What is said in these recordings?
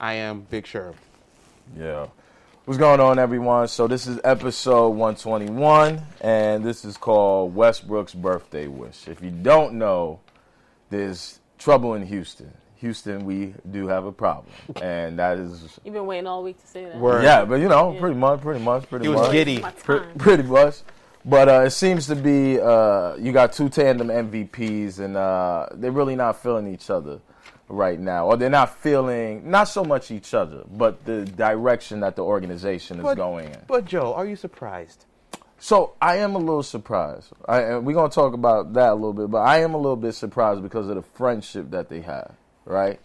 I am Big Sherb. Yeah. What's going on, everyone? So this is episode 121, and this is called Westbrook's Birthday Wish. If you don't know, there's trouble in Houston. Houston, we do have a problem, and that is... You've been waiting all week to say that. Word. Yeah, but pretty much. He was giddy. Pretty much. But it seems to be you got two tandem MVPs, and they're really not feeling each other right now. Or they're not feeling, not so much each other, but the direction that the organization is going in. But, Joe, are you surprised? So, I am a little surprised. We're going to talk about that a little bit, but I am a little bit surprised because of the friendship that they have, right?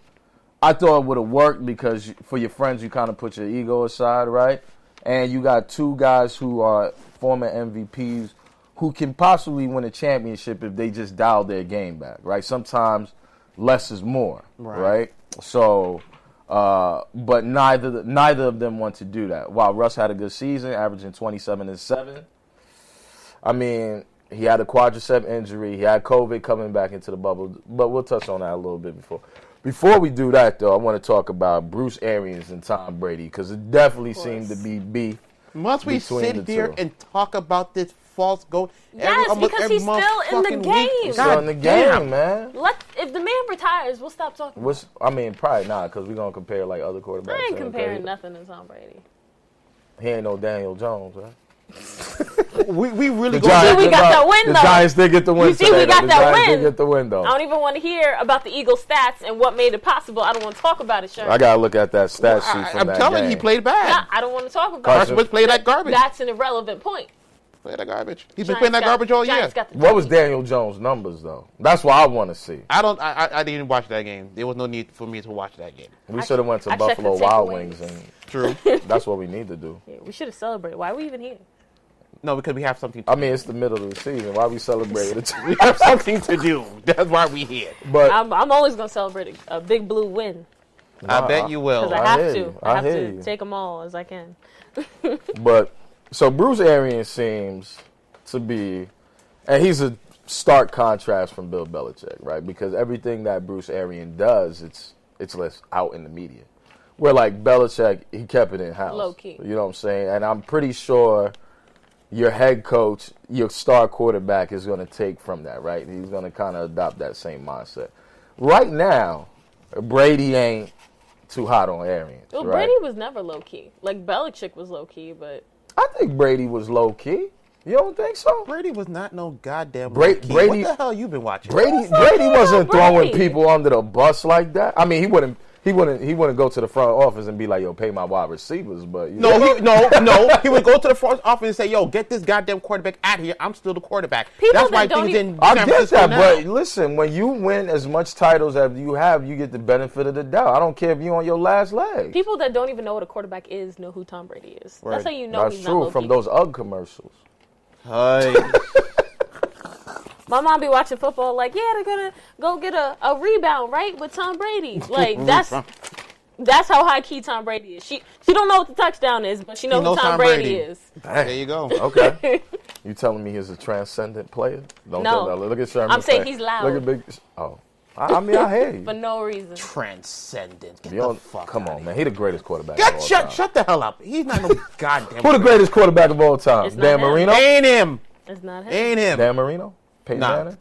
I thought it would have worked because for your friends, you kind of put your ego aside, right? And you got two guys who are former MVPs who can possibly win a championship if they just dial their game back, right? Sometimes less is more, right? So, but neither of them want to do that. While Russ had a good season, averaging 27-7. I mean, he had a quadricep injury. He had COVID coming back into the bubble, but we'll touch on that a little bit before. Before we do that, though, I want to talk about Bruce Arians and Tom Brady because it definitely seemed to be beef. Must we sit here and talk about this false goal? Yes, because he's still in the game. He's still in the game, man. If the man retires, we'll stop talking about it. I mean, probably not because we're going to compare like other quarterbacks. I ain't comparing nothing to Tom Brady. He ain't no Daniel Jones, right? we really got that win, though. The Giants did get the win. You see, we got that win. Get the win, though. I don't even want to hear about the Eagles' stats and what made it possible. I don't want to talk about it, Sherman. I got to look at that stat sheet from that game. I'm telling you, he played bad. Nah, I don't want to talk about Carson Wentz played that garbage. That's an irrelevant point. Play that garbage. He's been playing that garbage all year. What was Daniel Jones' numbers, though? That's what I want to see. I didn't watch that game. There was no need for me to watch that game. We should have went to Buffalo Wild Wings. True. That's what we need to do. Yeah, we should have celebrated. Why are we even here? No, because we have something to do. I mean, it's the middle of the season. Why are we celebrating? We have something to do. That's why we're here. But I'm always going to celebrate a big blue win. I bet you will. Because I have to. I have to take them all as I can. But, so Bruce Arians seems to be, and he's a stark contrast from Bill Belichick, right? Because everything that Bruce Arians does, it's less out in the media. Where, like, Belichick, he kept it in-house. Low-key. You know what I'm saying? And I'm pretty sure your head coach, your star quarterback is going to take from that, right? He's going to kind of adopt that same mindset. Right now, Brady ain't too hot on Arians. Well, right? Brady was never low-key. Like, Belichick was low-key, but... I think Brady was low-key. You don't think so? Brady was not no goddamn Brady. What the hell you been watching? Brady wasn't throwing people under the bus like that. I mean, he wouldn't go to the front office and be like, "Yo, pay my wide receivers." But no, he would go to the front office and say, "Yo, get this goddamn quarterback out of here. I'm still the quarterback." That's why things in I San get Francisco that, now. but listen, when you win as much titles as you have, you get the benefit of the doubt. I don't care if you're on your last leg. People that don't even know what a quarterback is know who Tom Brady is. Right. That's how you know he's not low-key. That's true from those UGG commercials. Hey. My mom be watching football like, yeah, they're going to go get a rebound, right, with Tom Brady. Like, that's how high-key Tom Brady is. She don't know what the touchdown is, but she knows who Tom Brady is. Dang. There you go. Okay. You telling me he's a transcendent player? Don't tell that. Look at Sherman. I'm saying he's loud. Look at Big... Oh. I mean, I hear you. For no reason. Transcendent. Get the fuck Come out on, man. He's the greatest quarterback of all time. Shut the hell up. He's not no goddamn... Who the greatest quarterback of all time? Dan Marino? Ain't him. It's not him. Ain't him. Dan Marino? Peyton Manning?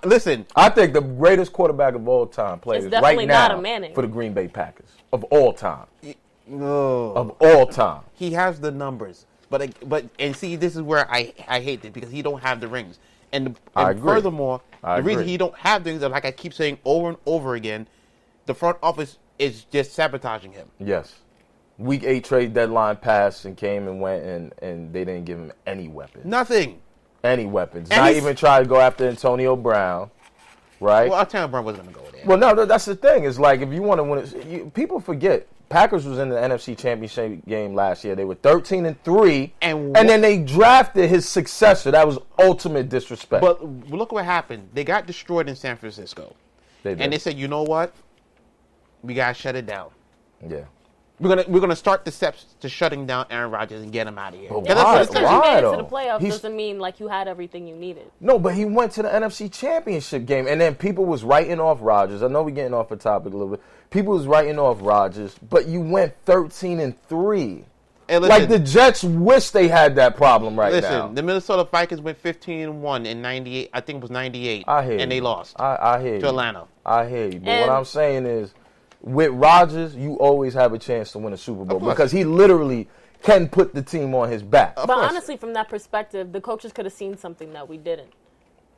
Listen. I think the greatest quarterback of all time plays right now for the Green Bay Packers. Of all time. No. Of all time. He has the numbers. But see, this is where I hate it because he don't have the rings. And furthermore, the reason he don't have things, like I keep saying over and over again, the front office is just sabotaging him. Yes. Week 8 trade deadline passed and came and went, and they didn't give him any weapons. Nothing. Any weapons. Not even try to go after Antonio Brown, right? Well, Antonio Brown wasn't going to go there. Well, no, that's the thing. It's like if you want to win it, people forget. Packers was in the NFC Championship game last year. They were 13-3, and then they drafted his successor. That was ultimate disrespect. But look what happened. They got destroyed in San Francisco. And they said, you know what? We got to shut it down. Yeah. We're gonna start the steps to shutting down Aaron Rodgers and get him out of here. But Yeah, why? just because you made it to the though? playoffs doesn't mean like you had everything you needed. No, but he went to the NFC Championship game, and then people was writing off Rodgers. I know we're getting off the topic a little bit. People was writing off Rodgers, but you went 13-3. Hey, listen, like the Jets wish they had that problem now. Listen, the Minnesota Vikings went 15-1 in '98. I think it was '98. I hear you. And they lost. I hear you. To Atlanta. I hear you. But what I'm saying is, with Rodgers, you always have a chance to win a Super Bowl because he literally can put the team on his back. But honestly, from that perspective, the coaches could have seen something that we didn't.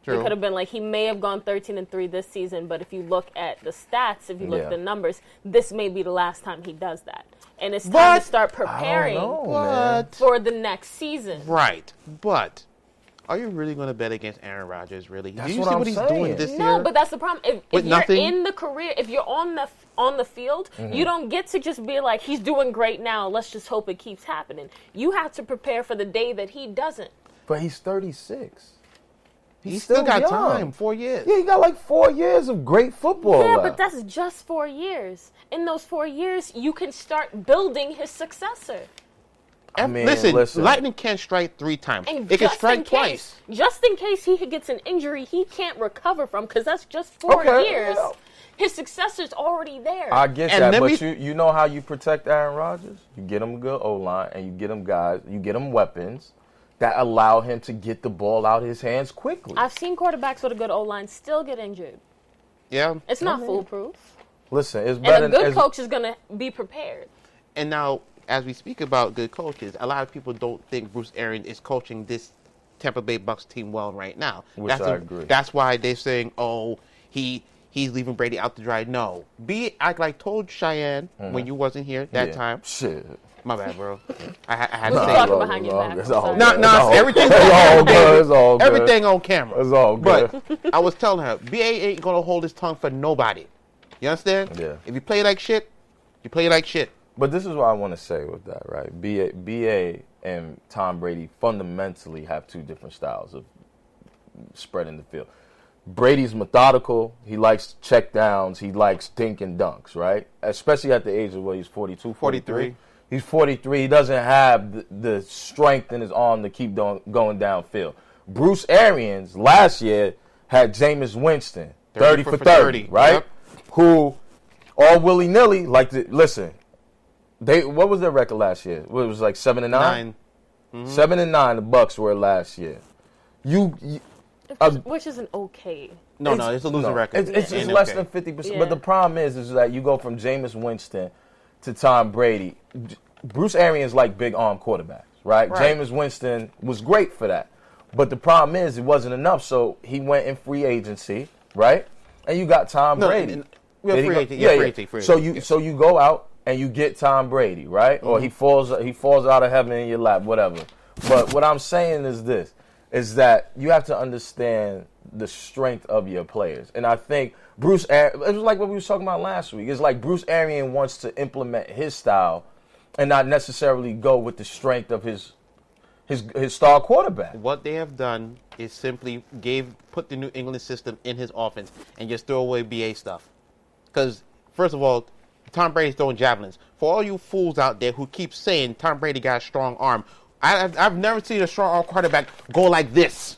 True. It could have been like, he may have gone 13-3 this season, but if you look at the stats, if you look at the numbers, this may be the last time he does that. And it's time to start preparing for the next season. Right. But are you really going to bet against Aaron Rodgers, really? That's Do you what see I'm what he's saying. doing this year? No, but that's the problem. If you're in the career, if you're on the field, you don't get to just be like, he's doing great now, let's just hope it keeps happening. You have to prepare for the day that he doesn't. But he's 36. He's still got time, 4 years. Yeah, he got like 4 years of great football Yeah, left. but that's just 4 years. In those 4 years, you can start building his successor. I mean, listen, lightning can't strike 3 times. And it can strike twice. Just in case he gets an injury he can't recover from, because that's just 4 years. Yeah. His successor's already there. I get that, but you know how you protect Aaron Rodgers? You get him a good O-line, and you get him guys, you get him weapons that allow him to get the ball out his hands quickly. I've seen quarterbacks with a good O-line still get injured. Yeah. It's not foolproof. Listen, it's better. And a good coach is going to be prepared. And now, as we speak about good coaches, a lot of people don't think Bruce Arians is coaching this Tampa Bay Bucs team well right now. Which I agree. That's why they're saying, he's leaving Brady out to dry. No. I told Cheyenne when you wasn't here that time. Shit. My bad, bro. I had to say talking behind your back. Everything's all good. Everything on camera. It's all good. But I was telling her, BA ain't going to hold his tongue for nobody. You understand? Yeah. If you play like shit, you play like shit. But this is what I want to say with that, right? BA and Tom Brady fundamentally have 2 different styles of spreading the field. Brady's methodical. He likes check downs. He likes dink and dunks, right? Especially at the age of, he's 42, 43. He's 43. He doesn't have the strength in his arm to keep going downfield. Bruce Arians last year had Jameis Winston, 30 for 30, right? Yep. Who all willy-nilly listen. What was their record last year? It was like 7-9. 9. Mm-hmm. 7-9. The Bucs were last year. Which isn't okay. No, it's a losing record. It's less than 50%. Yeah. But the problem is that you go from Jameis Winston to Tom Brady. Bruce Arians like big arm quarterbacks, right? Jameis Winston was great for that. But the problem is it wasn't enough, so he went in free agency, right? And you got Tom Brady. Free agent. So you go out and you get Tom Brady, right? Mm-hmm. Or he falls out of heaven in your lap, whatever. But what I'm saying is this, is that you have to understand the strength of your players. And I think it was like what we were talking about last week. It's like Bruce Arians wants to implement his style and not necessarily go with the strength of his star quarterback. What they have done is simply put the New England system in his offense and just throw away BA stuff. Because, first of all, Tom Brady's throwing javelins. For all you fools out there who keep saying Tom Brady got a strong arm, I've never seen a strong arm quarterback go like this.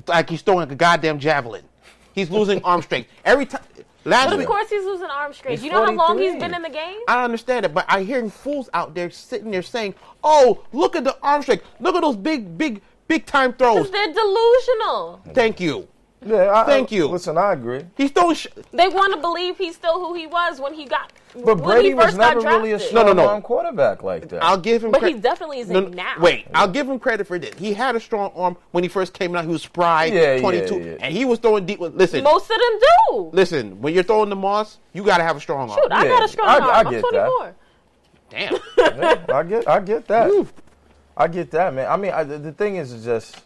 Like he's throwing a goddamn javelin. He's losing arm strength. Every time. But of course he's losing arm strength. You know how long he's been in the game? I understand it, but I hear fools out there sitting there saying, "Oh, look at the arm strength. Look at those big time throws." Because they're delusional. Thank you. Yeah, thank you. Listen, I agree. He's throwing. They want to believe he's still who he was when he got. But Brady was never really a strong quarterback like that. I'll give him. But he definitely isn't now. Wait, I'll give him credit for this. He had a strong arm when he first came out. He was spry, 22, and he was throwing deep. Listen, most of them do. Listen, when you're throwing the moss, you got to have a strong arm. Shoot, I got a strong arm. I'm 24. Damn. I get that. Oof. I get that, man. I mean, the thing is just.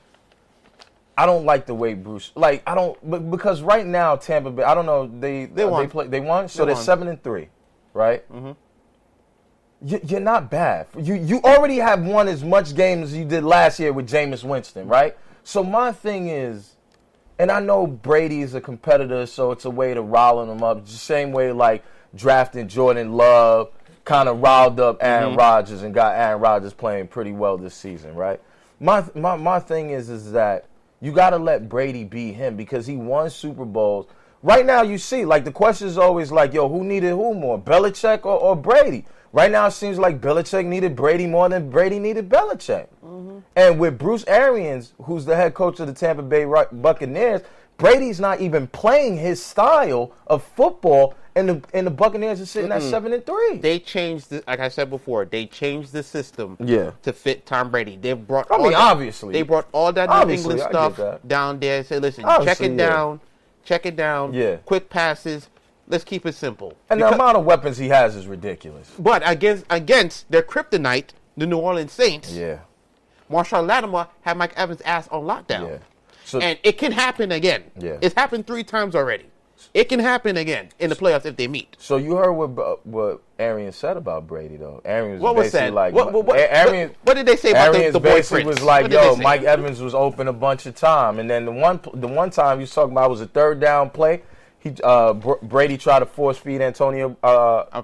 I don't like the way Bruce. Because right now Tampa Bay. I don't know. They won. They won. So they're 7-3, right? Mm-hmm. You're not bad. You already have won as much games as you did last year with Jameis Winston, right? So my thing is, and I know Brady is a competitor, so it's a way to rile him up. The same way like drafting Jordan Love kind of riled up Aaron Rodgers and got Aaron Rodgers playing pretty well this season, right? My thing is that you got to let Brady be him because he won Super Bowls. Right now, you see, like, the question is always like, yo, who needed who more, Belichick or Brady? Right now, it seems like Belichick needed Brady more than Brady needed Belichick. And with Bruce Arians, who's the head coach of the Tampa Bay Buccaneers, Brady's not even playing his style of football, and the Buccaneers are sitting at 7-3. They changed, like I said before, they changed the system to fit Tom Brady. They brought, obviously, they brought all that New England stuff down there and said, listen, check it down, quick passes. Let's keep it simple. And the amount of weapons he has is ridiculous. But against their kryptonite, the New Orleans Saints, Marshawn Lattimore had Mike Evans' ass on lockdown. Yeah. So, and it can happen again. Yeah. It's happened 3 times already. It can happen again in the playoffs if they meet. So you heard what Arians said about Brady, though. Arians what was said? Like, what did they say about the boy Prince? Was like, yo, Mike Evans was open a bunch of time, and then the one time he was talking about was a third down play. Brady tried to force feed Antonio.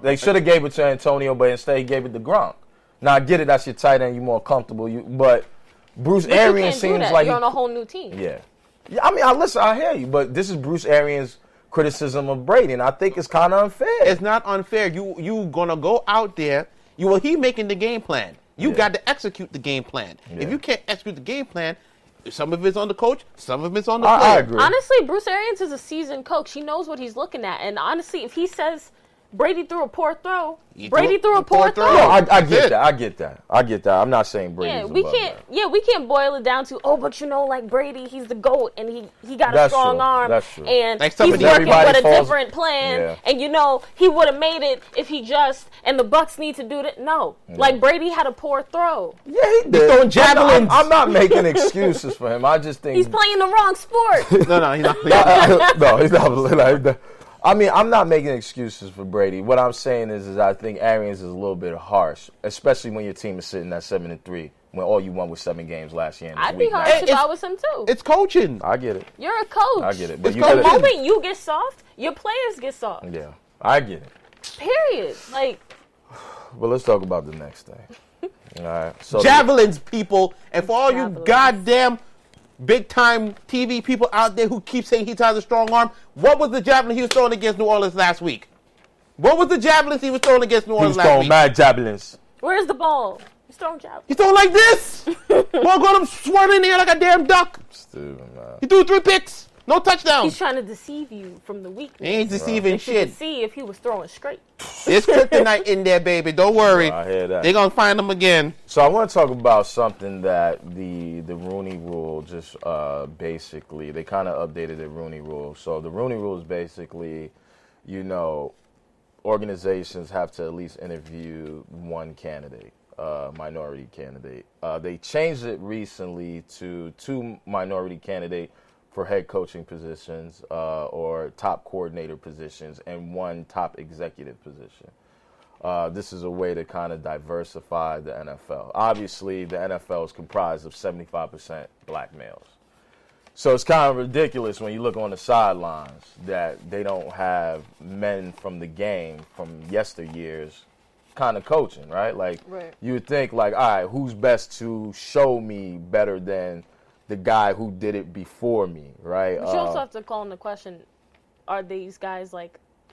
They should have gave it to Antonio, but instead he gave it to Gronk. Now I get it, that's your tight end, you're more comfortable. But Bruce Arians seems like you're on a whole new team. Yeah. I mean, I hear you, but this is Bruce Arians' criticism of Brady, and I think it's kind of unfair. It's not unfair. You gonna go out there. He making the game plan. You got to execute the game plan. Yeah. If you can't execute the game plan, some of it's on the coach, some of it's on the player. I agree. Honestly, Bruce Arians is a seasoned coach. He knows what he's looking at. And honestly, if he says Brady threw a poor throw, Brady threw a poor throw. No, I get that. I get that. I'm not saying Brady's we can't boil it down to, but like Brady, he's the GOAT and he got a strong arm. That's true. And he's working with a different plan. Yeah. And he would have made it if he and the Bucs need to do that. No. Yeah. Like Brady had a poor throw. Yeah, he did. He's throwing javelins. I'm not making excuses for him. I just think he's playing the wrong sport. No, he's not. No, he's not. I mean, I'm not making excuses for Brady. What I'm saying is I think Arians is a little bit harsh, especially when your team is sitting at 7-3, when all you won was 7 games last year. I'd be harsh if I was him too. It's coaching. I get it. You're a coach. I get it. But the moment you get soft, your players get soft. Yeah, I get it. Period. Well, let's talk about the next thing. All right. So javelins, people, and for all you goddamn big-time TV people out there who keep saying he has a strong arm, what was the javelin he was throwing against New Orleans last week? What was the javelins he was throwing against New Orleans last week? He was throwing mad javelins. Where's the ball? He's throwing javelins. He's throwing like this. Ball got him swirling in the air like a damn duck. Stupid, man. He threw 3 picks. No touchdowns. He's trying to deceive you from the weakness. He ain't deceiving shit. To see if he was throwing straight. There's kryptonite in there, baby. Don't worry. I hear that. They're going to find him again. So I want to talk about something that the Rooney Rule just basically, they kind of updated the Rooney Rule. So the Rooney Rule is basically, organizations have to at least interview one candidate, minority candidate. They changed it recently to 2 minority candidates for head coaching positions or top coordinator positions and 1 top executive position. This is a way to kind of diversify the NFL. Obviously, the NFL is comprised of 75% black males. So it's kind of ridiculous when you look on the sidelines that they don't have men from the game from yesteryears kind of coaching, right? You would think all right, who's best to show me better than the guy who did it before me, right? But you also have to call in the question, are these guys,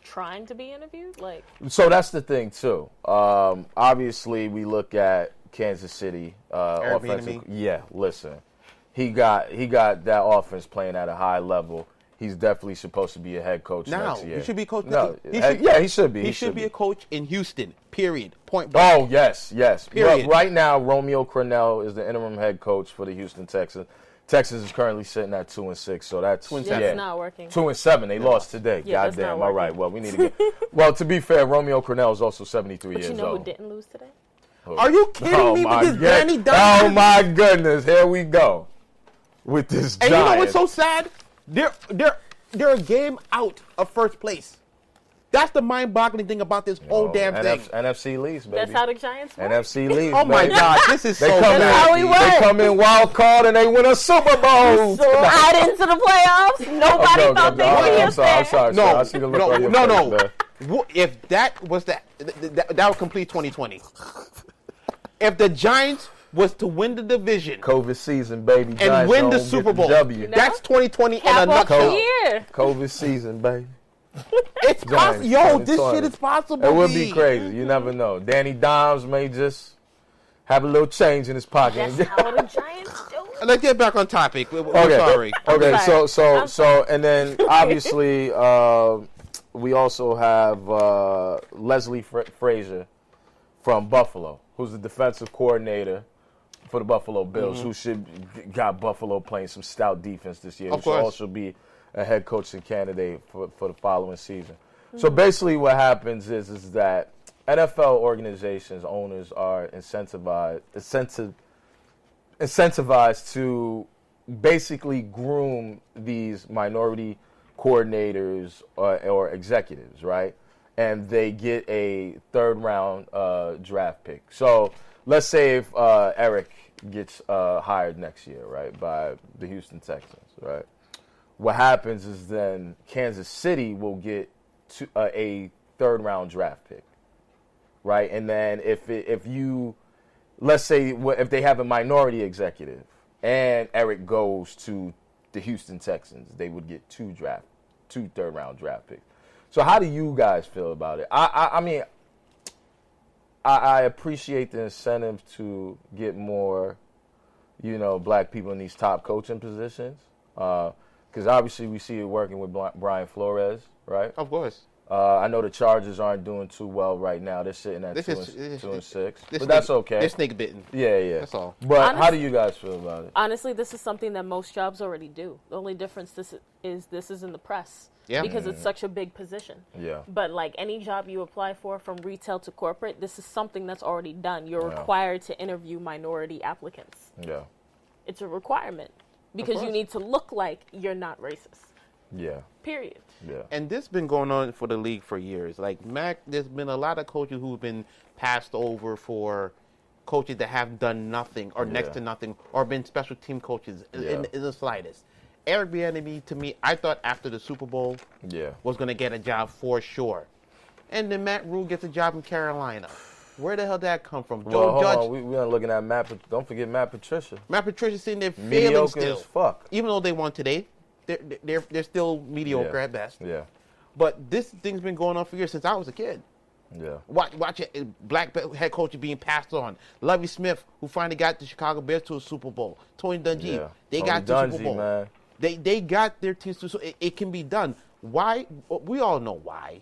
trying to be interviewed? So that's the thing, too. Obviously, we look at Kansas City. Offensive. Yeah, listen. He got that offense playing at a high level. He's definitely supposed to be a head coach next year. He should be coach. No, he should be. He should be a coach in Houston, period. Point blank. Oh, yes. Period. But right now, Romeo Crennel is the interim head coach for the Houston Texans. Texas is currently sitting at 2-6, so that's not working. 2-7. They lost today. Yeah, goddamn. All right. Well, we need to get. Well, to be fair, Romeo Crennel is also 73 years old. But you know who didn't lose today? Are you kidding me with this Danny Dimes? Oh my goodness! Here we go with this. And you know what's so sad? They're a game out of first place. That's the mind-boggling thing about this whole damn thing. NFC leads, baby. That's how the Giants work? NFC leads, oh, my God. This is so bad. That's how we work. They come in wild card and they win a Super Bowl. So add into the playoffs. Nobody thought they would be up there. I'm sorry. I see the look on your face, man. If that was that would complete 2020. If the Giants was to win the division, COVID season, baby, and Giants win the Super Bowl, that's 2020 in a nutshell. COVID season, baby. It's possible. Yo, this shit is possible. It would be crazy. You never know. Danny Dimes may just have a little change in his pocket. That's how the Giants do it. Let's get back on topic. We're sorry. Okay, so, and then obviously we also have Leslie Frazier from Buffalo, who's the defensive coordinator for the Buffalo Bills, who should got Buffalo playing some stout defense this year. Who should also be a head coaching candidate for the following season. So basically what happens is that NFL organizations, owners are incentivized to basically groom these minority coordinators or executives, right? And they get a third-round draft pick. So let's say if Eric gets hired next year, right, by the Houston Texans, right? What happens is then Kansas City will get a third-round draft pick, right? And then if let's say if they have a minority executive and Eric goes to the Houston Texans, they would get two third-round draft picks. So how do you guys feel about it? I mean, I appreciate the incentive to get more, black people in these top coaching positions. Because obviously we see it working with Brian Flores, right? Of course. I know the Chargers aren't doing too well right now. They're sitting at 2-6, but that's okay. They're snake bitten. Yeah. That's all. But how do you guys feel about it? Honestly, this is something that most jobs already do. The only difference this is in the press. Yeah. Because it's such a big position. Yeah. But like any job you apply for, from retail to corporate, this is something that's already done. You're required to interview minority applicants. Yeah. It's a requirement. Because you need to look like you're not racist. Yeah. Period. Yeah. And this has been going on for the league for years. Like, Mac, there's been a lot of coaches who've been passed over for coaches that have done nothing or next to nothing or been special team coaches in the slightest. Eric Bieniemy, to me, I thought after the Super Bowl was going to get a job for sure. And then Matt Rule gets a job in Carolina. Where the hell did that come from? Joe Judge. We are looking at Matt. Don't forget Matt Patricia. Matt Patricia sitting there failing mediocre still. As fuck. Even though they won today, they're still mediocre at best. Yeah. But this thing's been going on for years since I was a kid. Yeah. Watch it. Black head coach being passed on. Lovie Smith, who finally got the Chicago Bears to a Super Bowl. Tony Dungy, they got to the Super Bowl. Man. They got their teams to. So it can be done. Why? We all know why.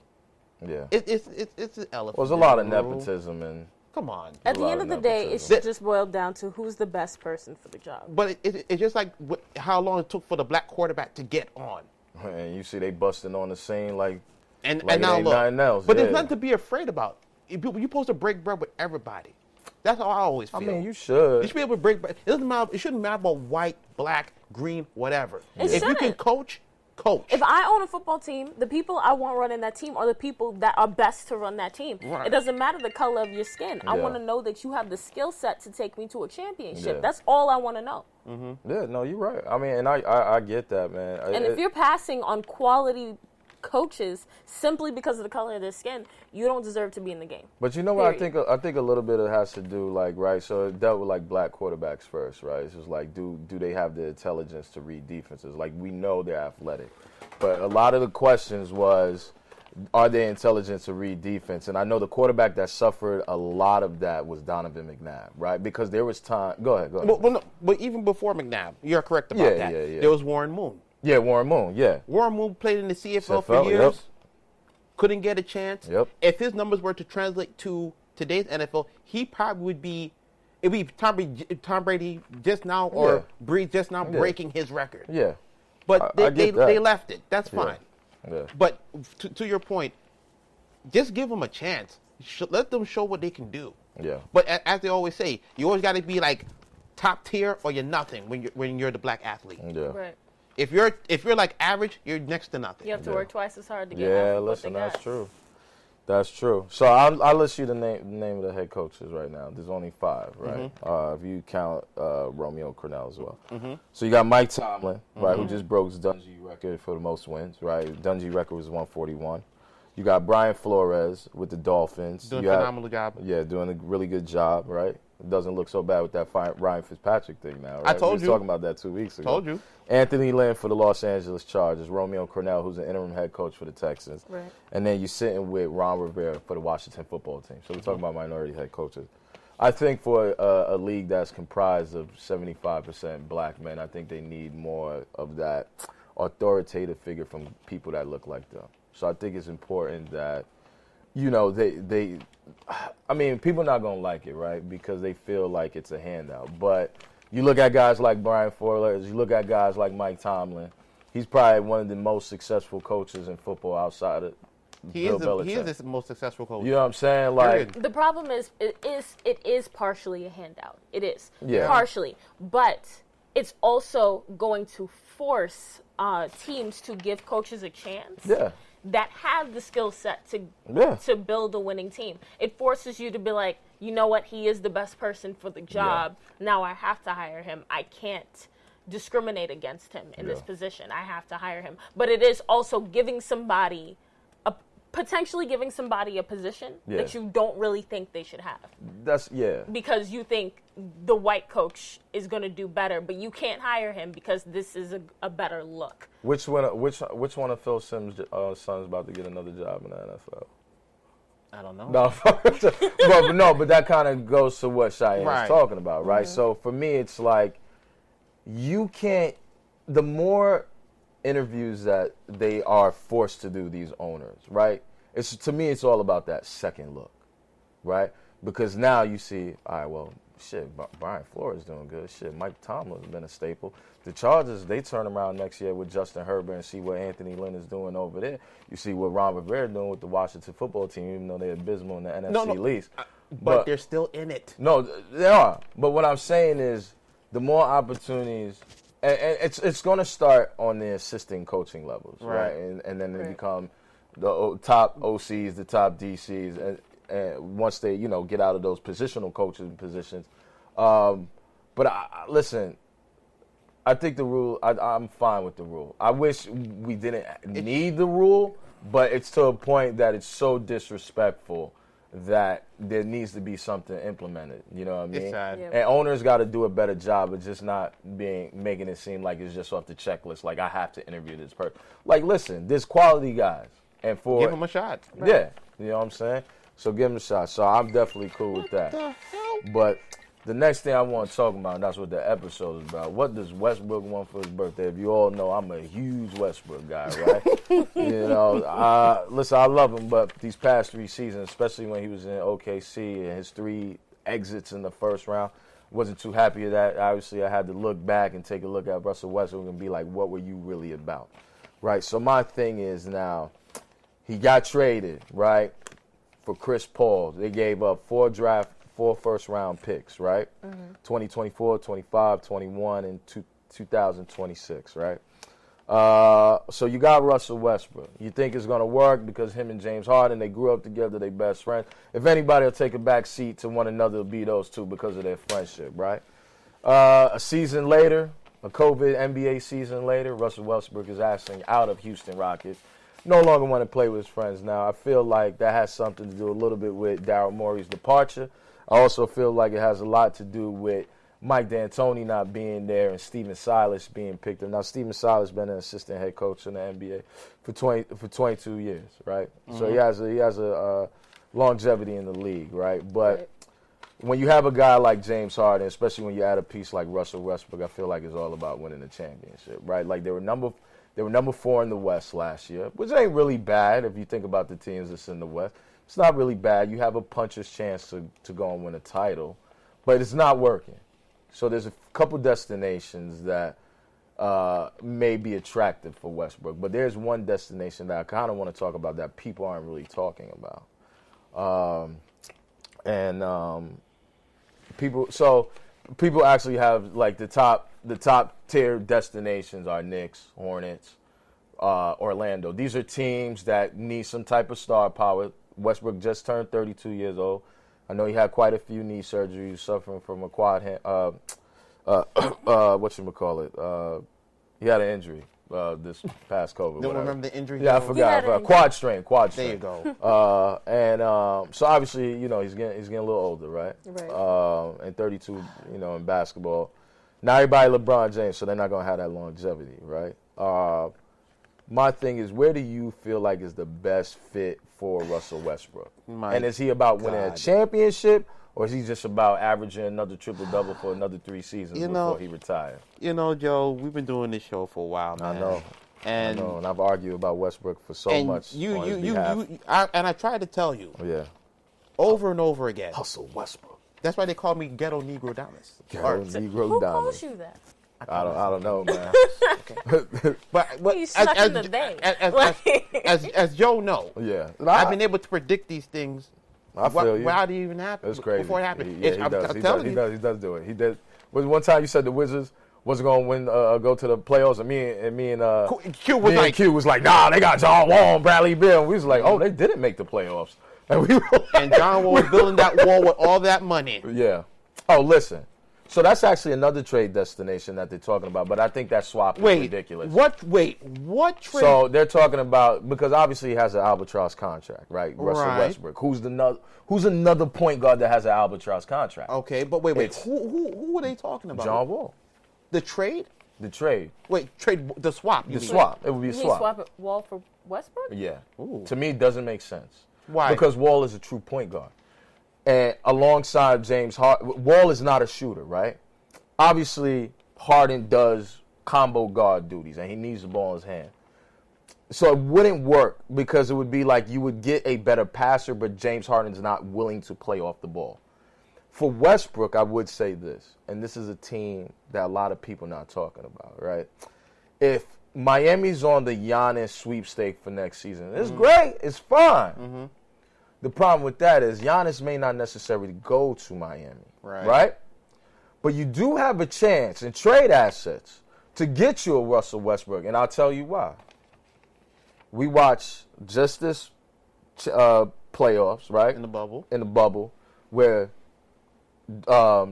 Yeah. It's an elephant. Well, there's a lot of nepotism and. Come on. At the end of the day, it should just boil down to who's the best person for the job. But it's just like how long it took for the black quarterback to get on. And you see they busting on the scene like now ain't look. nothing else. But there's nothing to be afraid about. You're supposed to break bread with everybody. That's how I always feel. I mean, you should. You should be able to break bread. It doesn't matter. It shouldn't matter about white, black, green, whatever. If you can coach. If I own a football team, the people I want running that team are the people that are best to run that team. Right. It doesn't matter the color of your skin. I want to know that you have the skill set to take me to a championship. That's all I want to know. Mm-hmm. Yeah, no, you're right. I mean, and I get that, man. And if you're passing on quality coaches simply because of the color of their skin, you don't deserve to be in the game. But you know what I think a little bit it has to do, like, right, so it dealt with like black quarterbacks first, right? It's just like do they have the intelligence to read defenses? Like, we know they're athletic. But a lot of the questions was, are they intelligent to read defense? And I know the quarterback that suffered a lot of that was Donovan McNabb, right? Because there was time. Go ahead. But even before McNabb, you're correct about that. Yeah. There was Warren Moon. Yeah, Warren Moon, yeah. Warren Moon played in the CFL for years. Couldn't get a chance. If his numbers were to translate to today's NFL, he probably would be, it would be Tom Brady just now or Breeze just now breaking his record. Yeah. But they left it. That's fine. Yeah. But to your point, just give them a chance. Let them show what they can do. Yeah. But as they always say, you always got to be like top tier or you're nothing when you're the black athlete. Yeah. Right. If you're like average, you're next to nothing. You have to work twice as hard to get what they got. That's true. That's true. So I'll list you the name of the head coaches right now. There's only 5, right? If you count Romeo Cornell as well. So you got Mike Tomlin, right, who just broke his Dungy record for the most wins, right? Dungy record was 141. You got Brian Flores with the Dolphins. Doing a phenomenal job. Yeah, doing a really good job, right? It doesn't look so bad with that Ryan Fitzpatrick thing now, right? I told you. We were talking about that 2 weeks ago. Told you. Anthony Lynn for the Los Angeles Chargers. Romeo Cornell, who's an interim head coach for the Texans. Right. And then you're sitting with Ron Rivera for the Washington football team. So we're talking about minority head coaches. I think for a league that's comprised of 75% black men, I think they need more of that authoritative figure from people that look like them. So I think it's important that, you know, I mean, people are not going to like it, right, because they feel like it's a handout. But you look at guys like Brian Flores, you look at guys like Mike Tomlin. He's probably one of the most successful coaches in football outside of Bill Belichick. He is the most successful coach. You know what I'm saying? Like, the problem is, it is partially a handout. It is. Yeah. Partially. But it's also going to force teams to give coaches a chance. Yeah. That have the skill set to build a winning team. It forces you to be like, you know what, he is the best person for the job. Yeah. Now I have to hire him. I can't discriminate against him in this position. I have to hire him. But it is also potentially giving somebody a position that you don't really think they should have. Because you think the white coach is going to do better, but you can't hire him because this is a better look. Which one of Phil Simms' sons about to get another job in the NFL? I don't know. But that kind of goes to what Cheyenne is talking about, right? Mm-hmm. So for me, it's like you can't. The more interviews that they are forced to do, these owners, right? To me, it's all about that second look, right? Because now you see, all right, well, shit, Brian Flores is doing good. Shit, Mike Tomlin's been a staple. The Chargers, they turn around next year with Justin Herbert and see what Anthony Lynn is doing over there. You see what Ron Rivera is doing with the Washington football team, even though they're abysmal in the NFC least. But they're still in it. No, they are. But what I'm saying is the more opportunities, and it's going to start on the assistant coaching levels, right? And then they become the top OCs, the top DCs, and once they, you know, get out of those positional coaching positions. But listen, I think the rule, I'm fine with the rule. I wish we didn't need the rule, but it's to a point that it's so disrespectful that there needs to be something implemented. You know what I mean? It's sad. Yeah. And owners got to do a better job of just not making it seem like it's just off the checklist. Like, I have to interview this person. Like, listen, there's quality guys, and give them a shot. Yeah, you know what I'm saying. So give them a shot. So I'm definitely cool with that. But the next thing I want to talk about, and that's what the episode is about. What does Westbrook want for his birthday? If you all know, I'm a huge Westbrook guy, right? You know, listen, I love him, but these past 3 seasons, especially when he was in OKC and his 3 exits in the first round, wasn't too happy with that. Obviously, I had to look back and take a look at Russell Westbrook and be like, what were you really about? Right? So my thing is now, he got traded, right, for Chris Paul. They gave up 4 first-round picks, right? Mm-hmm. 2024, 25, 21, and 2026, right? So you got Russell Westbrook. You think it's going to work because him and James Harden, they grew up together, they best friends. If anybody will take a back seat to one another, it'll be those two because of their friendship, right? A season later, a COVID NBA season later, Russell Westbrook is asking out of Houston Rockets. No longer want to play with his friends now. I feel like that has something to do a little bit with Daryl Morey's departure. I also feel like it has a lot to do with Mike D'Antoni not being there and Stephen Silas being picked up. Now, Stephen Silas has been an assistant head coach in the NBA for 22 years, right? Mm-hmm. So he has a longevity in the league, right? But when you have a guy like James Harden, especially when you add a piece like Russell Westbrook, I feel like it's all about winning the championship, right? Like they were number 4 in the West last year, which ain't really bad if you think about the teams that's in the West. It's not really bad. You have a puncher's chance to go and win a title, but it's not working. So there's a couple destinations that may be attractive for Westbrook, but there's one destination that I kind of want to talk about that people aren't really talking about. People actually have like the top tier destinations are Knicks, Hornets, Orlando. These are teams that need some type of star power. Westbrook just turned 32 years old. I know he had quite a few knee surgeries, suffering from a quad hand. He had an injury, this past COVID. Don't remember the injury? Yeah, I forgot. Quad strain. There you go. So obviously, he's getting a little older, right? Right. And 32, in basketball. Not everybody LeBron James, so they're not going to have that longevity, right? My thing is, where do you feel like is the best fit for Russell Westbrook? And is he about winning a championship, or is he just about averaging another triple-double for another 3 seasons before he retires? Joe, we've been doing this show for a while, man. I know. And I've argued about Westbrook for so much. And I tried to tell you. Yeah. Over and over again. Hustle Westbrook. That's why they call me Ghetto Negro Donis. Who calls you that? I don't know, man. but as Joe knows, I've been able to predict these things. I feel you. Why did it even happen? It's crazy. Before it happened. He does do it. He did. Was one time you said the Wizards wasn't going to win, go to the playoffs, and me and Q was like, nah, they got John Wall and Bradley Beal. And we was like, oh, they didn't make the playoffs. And John Wall was building that wall with all that money. Yeah. Oh, listen. So that's actually another trade destination that they're talking about, but I think that swap is ridiculous. What trade? So they're talking about, because obviously he has an albatross contract, right? Russell Westbrook, who's another point guard that has an albatross contract. Okay, but wait. Who are they talking about? John Wall. The trade? The trade. Wait, the swap. The swap. It would be a swap. Swap Wall for Westbrook? Yeah. Ooh. To me, it doesn't make sense. Why? Because Wall is a true point guard. And alongside James Harden, Wall is not a shooter, right? Obviously, Harden does combo guard duties, and he needs the ball in his hand. So it wouldn't work, because it would be like you would get a better passer, but James Harden's not willing to play off the ball. For Westbrook, I would say this, and this is a team that a lot of people not talking about, right? If Miami's on the Giannis sweepstake for next season, it's great, it's fine. Mm-hmm. The problem with that is Giannis may not necessarily go to Miami, right? But you do have a chance in trade assets to get you a Russell Westbrook, and I'll tell you why. We watched just this playoffs, right? In the bubble, where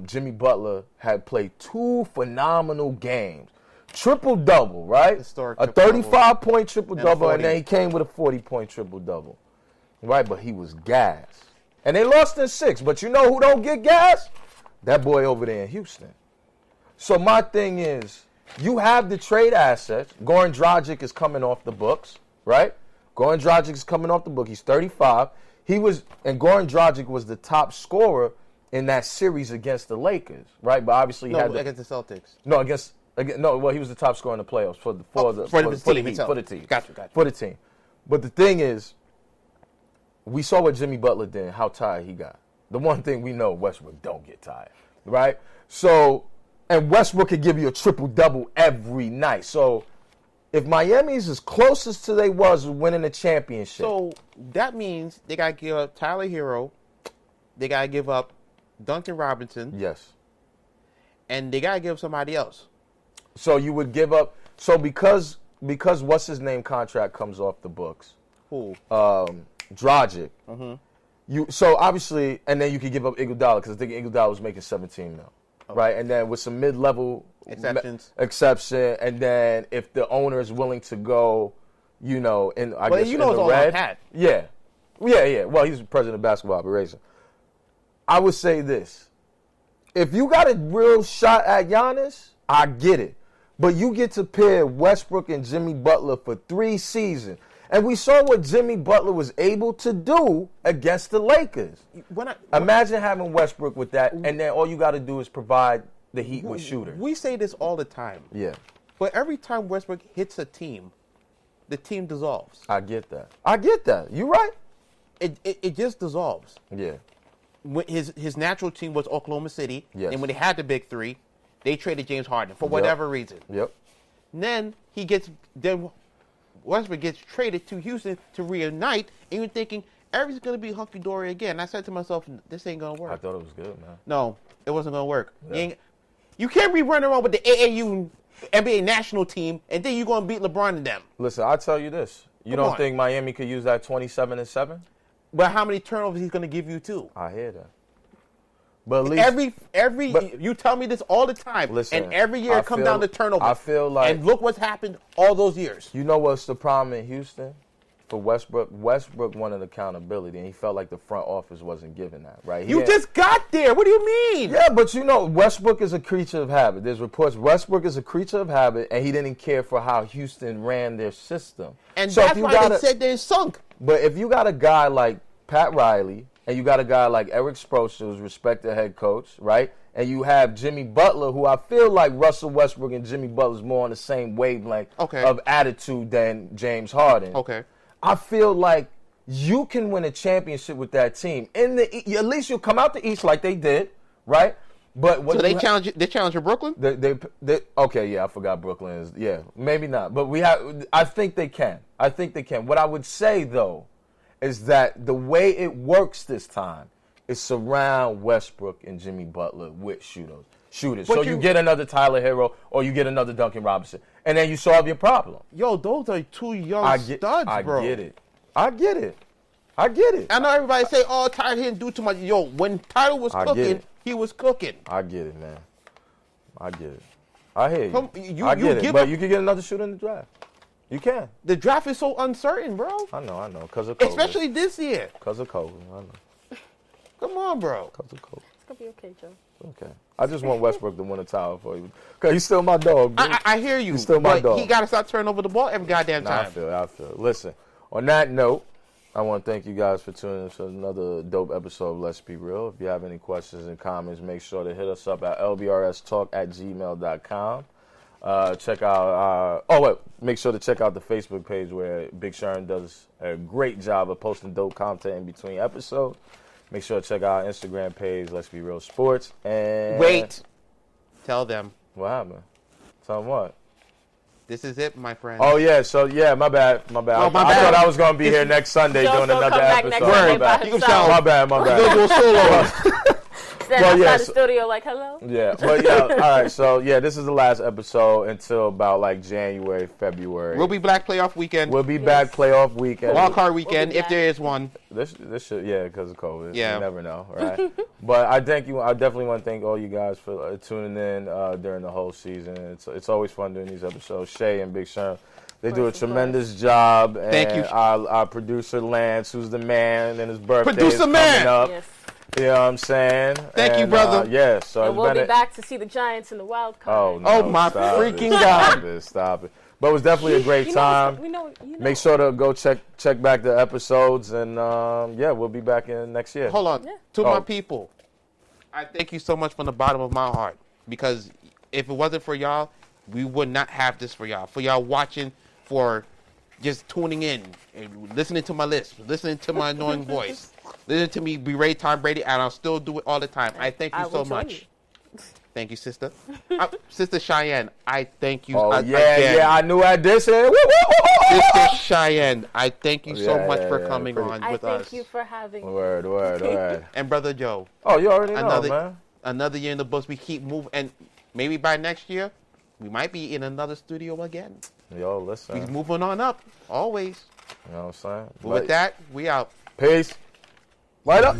Jimmy Butler had played 2 phenomenal games. Triple-double, right? Historic a 35-point triple-double, and then he came with a 40-point triple-double. Right, but he was gassed. And they lost in 6. But you know who don't get gassed? That boy over there in Houston. So my thing is, you have the trade assets. Goran Dragic is coming off the books, right? Goran Dragic is coming off the book. He's 35. And Goran Dragic was the top scorer in that series against the Lakers, right? But obviously he had against the Celtics. Well, he was the top scorer in the playoffs for the team. Gotcha. For the team. But the thing is, we saw what Jimmy Butler did and how tired he got. The one thing we know, Westbrook don't get tired, right? So, and Westbrook could give you a triple-double every night. So, if Miami's as closest to they was winning the championship. So, that means they got to give up Tyler Hero. They got to give up Duncan Robinson. Yes. And they got to give somebody else. So, you would give up. So, because what's-his-name contract comes off the books. Who? Dragic. Mm-hmm. So obviously, and then you could give up Iguodala, because I think Iguodala was making 17 mil, right? And then with some mid-level exception, and then if the owner is willing to go, in the red, yeah. Well, he's the president of basketball operation. I would say this: if you got a real shot at Giannis, I get it, but you get to pair Westbrook and Jimmy Butler for 3 seasons. And we saw what Jimmy Butler was able to do against the Lakers. Imagine having Westbrook with that, and then all you got to do is provide the Heat with shooters. We say this all the time. Yeah. But every time Westbrook hits a team, the team dissolves. I get that. You're right. It just dissolves. Yeah. When his natural team was Oklahoma City, yes. And when they had the big 3, they traded James Harden for whatever reason. Yep. And then Westbrook gets traded to Houston to reunite, and you're thinking everything's going to be hunky-dory again. And I said to myself, this ain't going to work. I thought it was good, man. No, it wasn't going to work. Yeah. You can't be running around with the AAU NBA national team, and then you're going to beat LeBron and them. Listen, I'll tell you this. You don't think Miami could use that 27-7? But how many turnovers he's going to give you, too? I hear that. But at least, you tell me this all the time. Listen, and every year it comes down to turnover. I feel like, and look what's happened all those years. You know what's the problem in Houston for Westbrook? Westbrook wanted accountability, and he felt like the front office wasn't giving that. Right? You just got there. What do you mean? Yeah, but Westbrook is a creature of habit. There's reports Westbrook is a creature of habit, and he didn't care for how Houston ran their system. And so that's why they said they're sunk. But if you got a guy like Pat Riley, and you got a guy like Eric Spoelstra, who's respected head coach, right? And you have Jimmy Butler, who I feel like Russell Westbrook and Jimmy Butler's more on the same wavelength of attitude than James Harden. Okay. I feel like you can win a championship with that team. At least you'll come out the East like they did, right? But so they challenge Brooklyn? Okay, yeah, I forgot Brooklyn is. Yeah, maybe not. But I think they can. What I would say, though, is that the way it works this time is surround Westbrook and Jimmy Butler with shooters. So you get another Tyler Hero or you get another Duncan Robinson, and then you solve your problem. Yo, those are two young studs, bro. I get it. I know everybody say, "Oh, Tyler didn't do too much." Yo, when Tyler was cooking, he was cooking. I get it, man. I get it. I hear you. I get it. But you can get another shooter in the draft. You can. The draft is so uncertain, bro. I know. Because of COVID. Especially this year. Because of COVID. I know. Come on, bro. Because of COVID. It's going to be okay, Joe. Okay. I just want Westbrook to win a title for you. Because he's still my dog, bro. I hear you. He's still my dog. He got to stop turning over the ball every goddamn time. I feel it. Listen, on that note, I want to thank you guys for tuning in to another dope episode of Let's Be Real. If you have any questions and comments, make sure to hit us up at lbrstalk@gmail.com. Make sure to check out the Facebook page where Big Sharon does a great job of posting dope content in between episodes. Make sure to check out our Instagram page, Let's Be Real Sports. And wait, tell them what happened. Tell them what? This is it, my friend. Oh yeah, so yeah, my bad. I thought I was gonna be here next Sunday doing another episode. My bad. Go solo. Stand outside the studio like, hello? Yeah, but yeah, all right, so yeah, this is the last episode until about like January, February. We'll be back playoff weekend. We'll be back playoff weekend. Wild card weekend, if there is one. This should, yeah, because of COVID. Yeah. You never know, right? But I definitely want to thank all you guys for tuning in during the whole season. It's always fun doing these episodes. Shay and Big Sean, they do a tremendous job. And thank you. Our producer, Lance, who's the man, and his birthday is coming up. Yes. You know what I'm saying? Thank you, brother. Yeah, so and we'll be back to see the Giants in the wild card. Oh, no, oh my freaking God. Stop it. But it was definitely a great time. We know. Make sure to go check back the episodes, and we'll be back in next year. Hold on. Yeah. To my people, I thank you so much from the bottom of my heart, because if it wasn't for y'all, we would not have this for y'all. For y'all watching, for just tuning in and listening to my list, listening to my annoying voice, listening to me berate Tom Brady, and I'll still do it all the time. I thank you so much. Thank you, sister. Sister Cheyenne, I thank you again. Yeah, I knew I did say it. Sister Cheyenne, I thank you so much for coming on with us. I thank you for having me. Word. And Brother Joe. Oh, you already know, man. Another year in the books. We keep moving, and maybe by next year, we might be in another studio again. Yo, listen. We're moving on up, always. You know what I'm saying? But with that, we out. Peace. Light up.